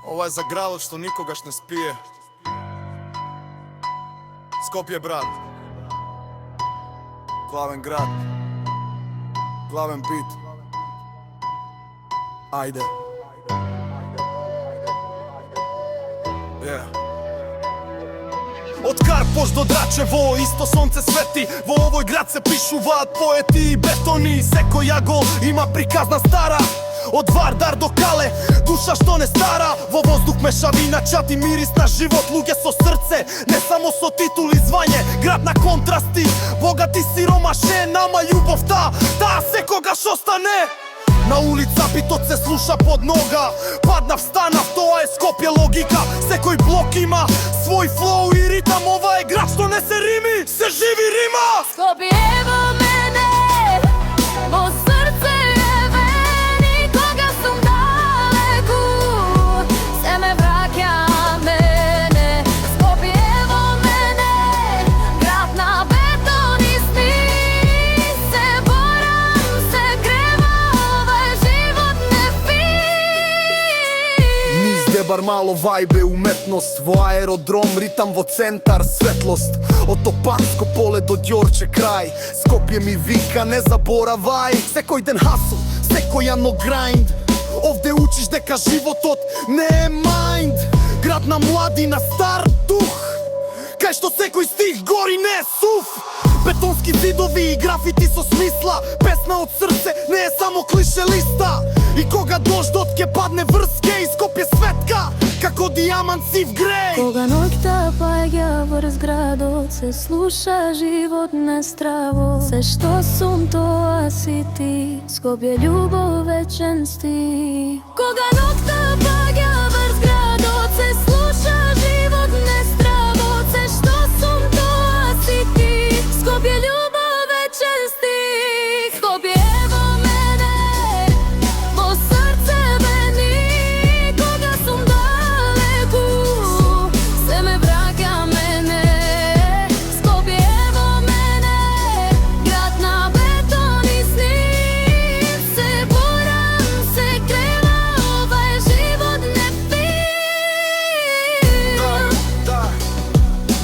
Ова е за градот што никогаш не спие. Скопје, брат. Главен град. Главен бит. Ајде. Од Карпош до Драчево исто сонце свети. Во овој град се пишуваат поети и бетони. Секој јагол има приказна стара. Од Вардар до Кале, душа што не стара. Во воздух мешавина, чат и мирис на живот. Луѓе со срце, не само со титули и звање. Град на контрасти, богати сиромашен. Ама љубовта, таа секогаш остане. На улица битот се слуша под нога. Паднав, станав, тоа е Скопје логика. Секој блок има свој флоу и ритам. Ова е град што не се рими, се живи рима. Скопје во мене, во срце е вени. Кога сум далеку, се ме враќа мене. Скопје во мене, град на бетон и сни. Се борам, се грева, овај живот не фи. Низ Дебар мало вајбе, уметност. Во аеродром, ритам во центар, светлост. Од Топанско поле до Ѓорче крај. Скопје ми вика, не заборавај. Секој ден хасл, секој ано грайнд. Овде учиш дека животот не е мајнд. Град на млади, на стар дух, кај што секој стих гори не е сув. Бетонски зидови и графити со смисла. Песна од срце, не е само клише листа. И кога дождот ќе падне врз геј, Скопје светка, како дијамант сив греј. Кога ноќта паѓа врз градот, се слуша живот нестраво. Се што сум, тоа си ти, Скопје љубов вечен стих. Кога ноќта паѓа врз градот, се слуша живот нестраво. Се што сум, тоа си ти, Скопје љубов вечен стих. Скопје во мене, во срце вени. Кога сум далеку, се ме враќа мене. Скопје во мене, град на бетон и сни. Се борам, се грева, овај живот не фи. Да,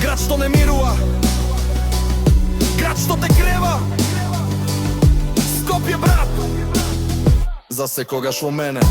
град што не мирува, град што те грева. Скопје, брат, за секогаш во мене.